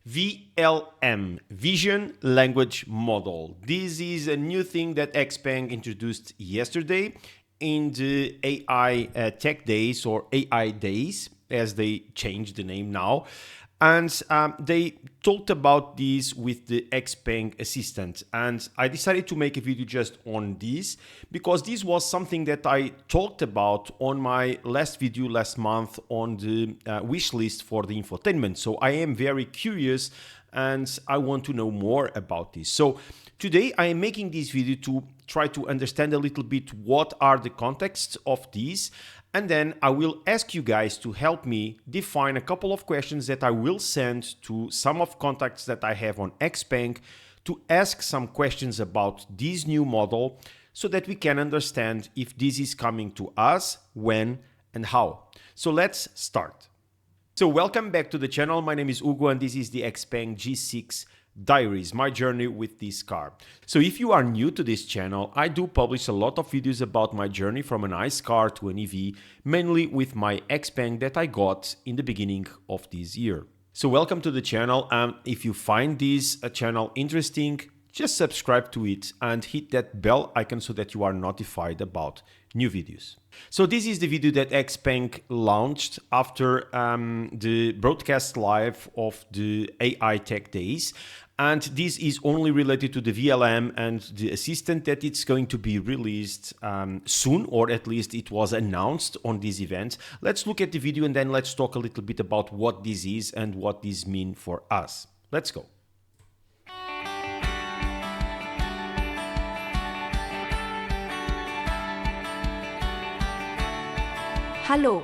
VLM, Vision Language Model. This is a new thing that XPENG introduced yesterday in the AI Tech Days, or AI Days, as they changed the name now. And they talked about this with the Xpeng Assistant. And I decided to make a video just on this because this was something that I talked about on my last video last month on the wish list for the infotainment. So I am very curious and I want to know more about this. So today I am making this video to try to understand a little bit what are the contexts of this. And then I will ask you guys to help me define a couple of questions that I will send to some of contacts that I have on XPENG to ask some questions about this new model so that we can understand if this is coming to us, when, and how. So let's start. So welcome back to the channel. My name is Ugo and this is the XPENG G6 Diaries, my journey with this car. So if you are new to this channel, I do publish a lot of videos about my journey from an ICE car to an EV, mainly with my Xpeng that I got in the beginning of this year. So welcome to the channel. If you find this channel interesting, just subscribe to it and hit that bell icon so that you are notified about new videos. So this is the video that XPENG launched after the broadcast live of the AI Tech Days. And this is only related to the VLM and the assistant that it's going to be released soon, or at least it was announced on this event. Let's look at the video and then let's talk a little bit about what this is and what this means for us. Let's go. Hallo,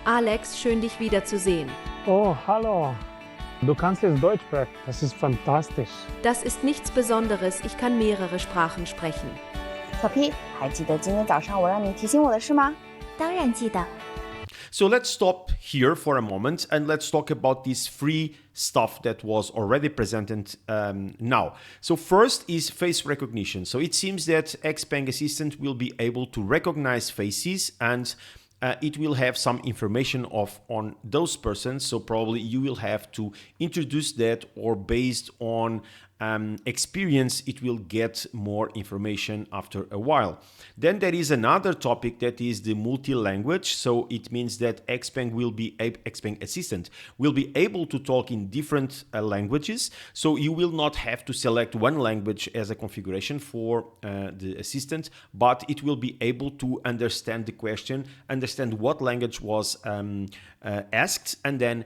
Alex, schön dich wiederzusehen. Oh, hallo. Du kannst jetzt Deutsch sprechen, das ist fantastisch. Das ist nichts Besonderes, ich kann mehrere Sprachen sprechen. 小 P， 还记得今天早上我让你提醒我的事吗？当然记得。 So let's stop here for a moment and let's talk about this free stuff that was already presented now. So first is face recognition. So it seems that XPENG Assistant will be able to recognize faces and it will have some information on those persons. So probably you will have to introduce that, or based on experience, it will get more information after a while. Then there is another topic that is the multi-language. So it means that XPENG Assistant will be able to talk in different languages. So you will not have to select one language as a configuration for the assistant, but it will be able to understand the question, understand what language was asked, and then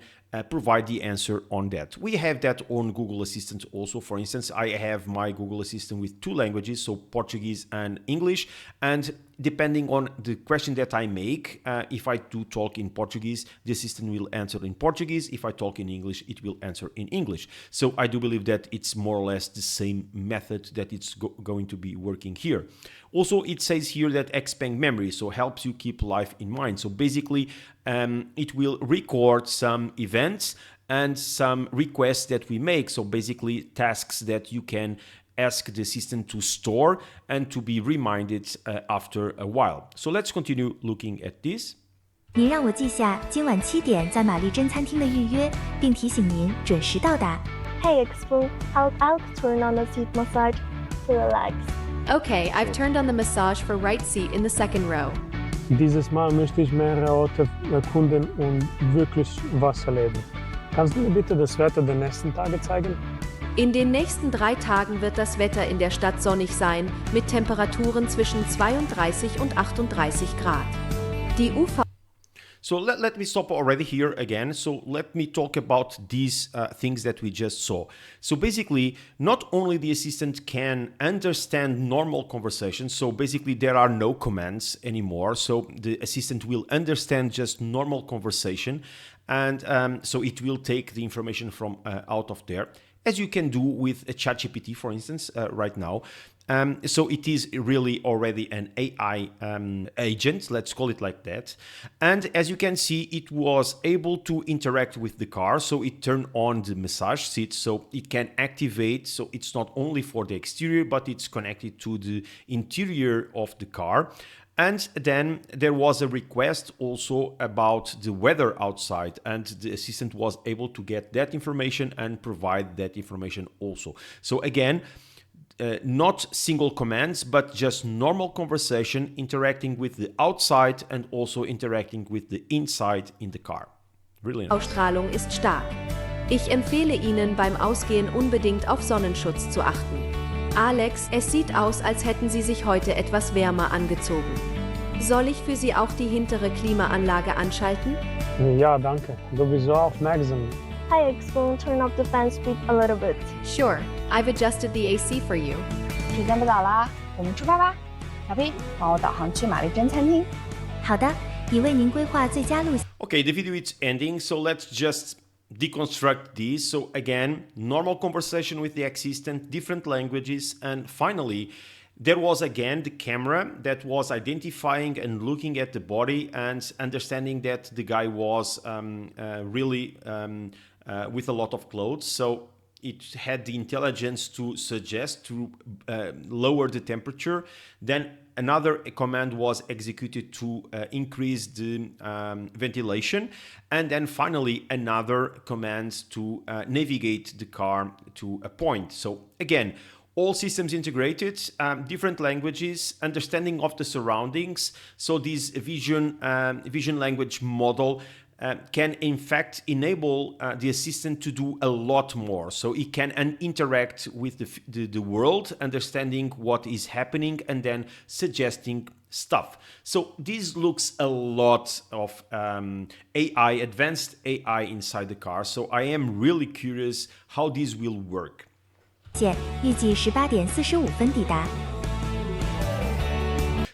provide the answer on that. We have that on Google Assistant also. For instance, I have my Google Assistant with two languages, so Portuguese and English. And depending on the question that I make, if I do talk in Portuguese, the assistant will answer in Portuguese. If I talk in English, it will answer in English. So I do believe that it's more or less the same method that it's going to be working here. Also, it says here that XPENG memory, so helps you keep life in mind. So basically, it will record some events and some requests that we make. So basically tasks that you can ask the assistant to store and to be reminded after a while. So let's continue looking at this. 您让我记下今晚7点在玛丽珍餐厅的预约，并提醒您准时到达。 Hey Xpeng, I'll turn on the seat massage to relax. Okay, I've turned on the massage for right seat in the second row. Dieses Mal möchte ich mehrere Orte erkunden und wirklich was erleben. Kannst du mir bitte das Wetter der nächsten Tage zeigen? In den nächsten 3 Tagen wird das Wetter in der Stadt sonnig sein, mit Temperaturen zwischen 32 und 38 Grad. Die UV So let me stop already here again. So let me talk about these things that we just saw. So basically, not only the assistant can understand normal conversations, so basically there are no commands anymore. So the assistant will understand just normal conversation. And so it will take the information from out of there, as you can do with a ChatGPT, for instance, right now. So it is really already an AI agent, let's call it like that. And as you can see, it was able to interact with the car. So it turned on the massage seat, so it can activate. So it's not only for the exterior, but it's connected to the interior of the car. And then there was a request also about the weather outside, and the assistant was able to get that information and provide that information also. So again, not single commands, but just normal conversation, interacting with the outside and also interacting with the inside in the car. Really nice. Ausstrahlung ist stark. Ich empfehle Ihnen beim Ausgehen unbedingt auf Sonnenschutz zu achten. Alex, es sieht aus, als hätten Sie sich heute etwas wärmer angezogen. Soll ich für Sie auch die hintere Klimaanlage anschalten? Ja, danke. Du bist so aufmerksam. Hi, Xpeng, turn up the fan speed a little bit. Sure, I've adjusted the AC for you. 时间不早啦，我们出发吧。小 P， 帮我导航去玛丽珍餐厅。好的，已为您规划最佳路线。Okay, the video is ending, so let's just deconstruct these. So again, normal conversation with the assistant, different languages, and finally, there was again the camera that was identifying and looking at the body and understanding that the guy was really with a lot of clothes. So it had the intelligence to suggest to lower the temperature. Then another command was executed to increase the ventilation. And then finally, another command to navigate the car to a point. So again, all systems integrated, different languages, understanding of the surroundings. So this vision language model can in fact enable the assistant to do a lot more. So it can interact with the world, understanding what is happening and then suggesting stuff. So this looks a lot of AI, advanced AI inside the car. So I am really curious how this will work. 预计18:45抵达。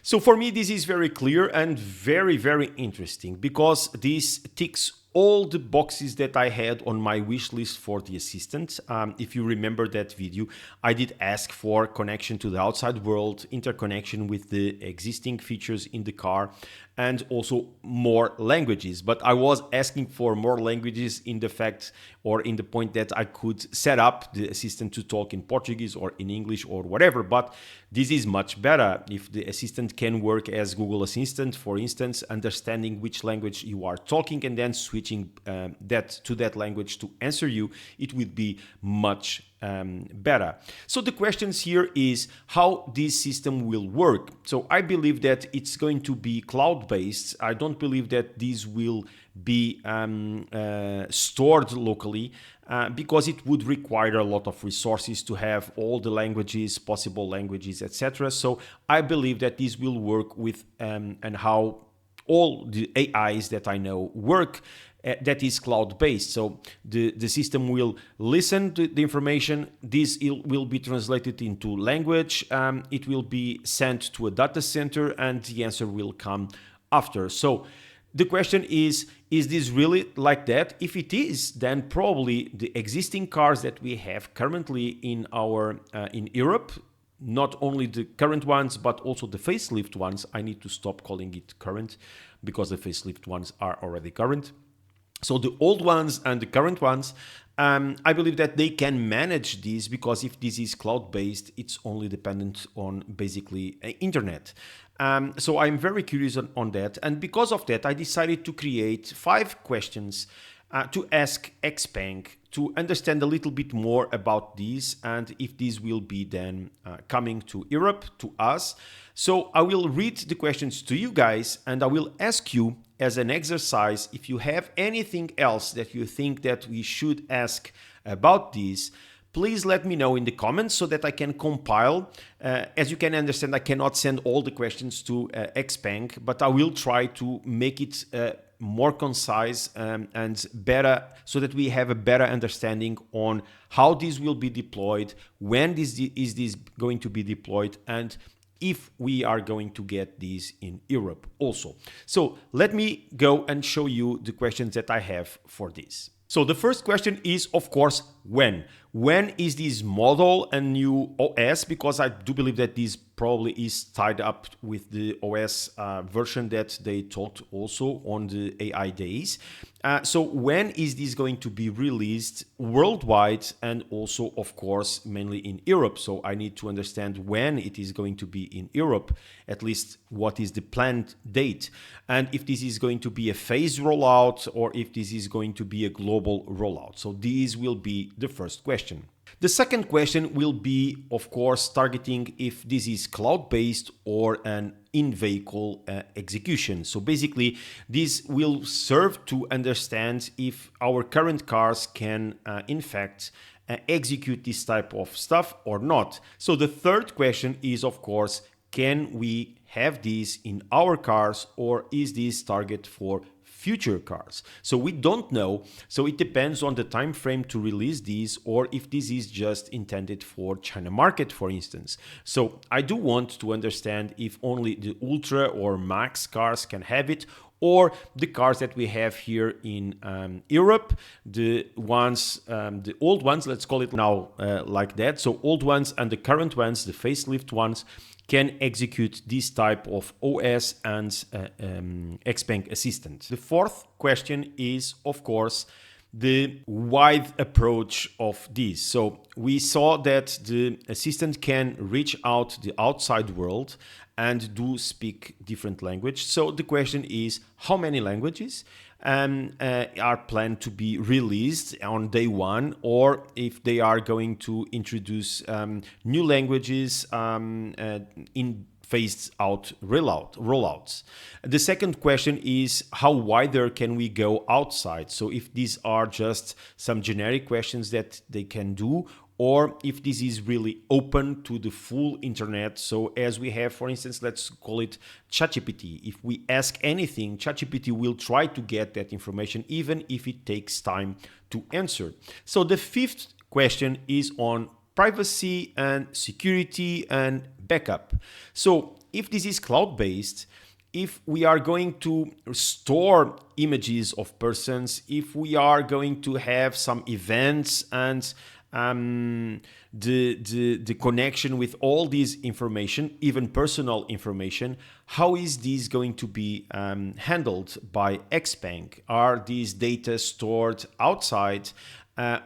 So for me, this is very clear and very, very interesting because this ticks all the boxes that I had on my wish list for the assistant. If you remember that video, I did ask for connection to the outside world, interconnection with the existing features in the car, and also more languages. But I was asking for more languages in the fact or in the point that I could set up the assistant to talk in Portuguese or in English or whatever. But this is much better if the assistant can work as Google Assistant, for instance, understanding which language you are talking and then switching that to that language to answer you. It would be much better. So the questions here is how this system will work. So I believe that it's going to be cloud-based. I don't believe that these will be stored locally because it would require a lot of resources to have all the languages, possible languages, etc. So I believe that this will work with and how all the AIs that I know work. That is cloud-based. So the system will listen to the information. This will be translated into language. It will be sent to a data center and the answer will come after. So the question is this really like that? If it is, then probably the existing cars that we have currently in our in Europe, not only the current ones, but also the facelift ones. I need to stop calling it current because the facelift ones are already current. So the old ones and the current ones, I believe that they can manage this because if this is cloud-based, it's only dependent on basically internet. So I'm very curious on that. And because of that, I decided to create 5 questions to ask XPENG to understand a little bit more about these and if these will be then coming to Europe, to us. So I will read the questions to you guys and I will ask you as an exercise if you have anything else that you think that we should ask about this. Please let me know in the comments so that I can compile. As you can understand, I cannot send all the questions to XPENG, but I will try to make it more concise and better so that we have a better understanding on how this will be deployed, when this is going to be deployed, and if we are going to get these in Europe also. So let me go and show you the questions that I have for this. So the first question is, of course, when? when is this model a new OS? Because I do believe that this probably is tied up with the OS version that they talked also on the AI days. So when is this going to be released worldwide and also, of course, mainly in Europe? So I need to understand when it is going to be in Europe, at least what is the planned date, and if this is going to be a phase rollout or if this is going to be a global rollout. So these will be the first question. The second question will be, of course, targeting if this is cloud-based or an in-vehicle execution. So basically, this will serve to understand if our current cars can, in fact, execute this type of stuff or not. So the third question is, of course, can we have this in our cars, or is this target for future cars? So we don't know. So it depends on the time frame to release these, or if this is just intended for China market, for instance. So I do want to understand if only the Ultra or Max cars can have it, or the cars that we have here in Europe, the ones, the old ones, let's call it now like that. So old ones and the current ones, the facelift ones, can execute this type of OS and XPENG Assistant. The fourth question is, of course, the wide approach of this. So we saw that the assistant can reach out the outside world and do speak different language. So the question is, how many languages are planned to be released on day one, or if they are going to introduce new languages in phased out rollouts. The second question is, how wider can we go outside? So if these are just some generic questions that they can do, or if this is really open to the full internet. So as we have, for instance, let's call it ChatGPT. If we ask anything, ChatGPT will try to get that information, even if it takes time to answer. So the fifth question is on privacy and security and backup. So if this is cloud-based, if we are going to store images of persons, if we are going to have some events and the connection with all this information, even personal information, how is this going to be handled by XPENG? Are these data stored outside,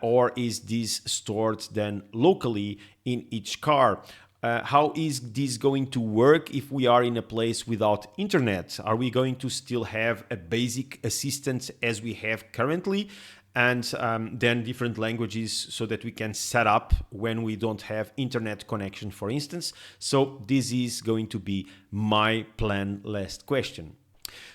or is this stored then locally in each car? How is this going to work if we are in a place without internet? Are we going to still have a basic assistant as we have currently, and then different languages so that we can set up when we don't have internet connection, for instance? So this is going to be my planned last question.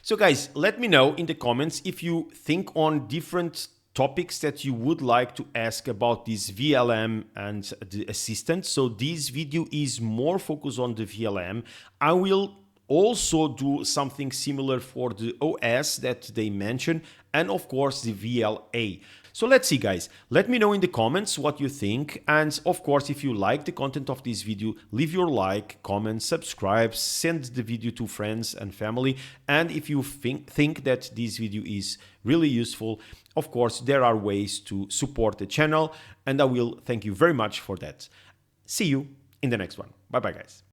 So guys, let me know in the comments if you think on different topics that you would like to ask about this VLM and the assistant. So this video is more focused on the VLM. I will also do something similar for the OS that they mentioned, and of course the VLA. So let's see, guys. Let me know in the comments what you think, and of course, if you like the content of this video, leave your like, comment, subscribe, send the video to friends and family, and if you think that this video is really useful, of course, there are ways to support the channel, and I will thank you very much for that. See you in the next one. Bye bye, guys.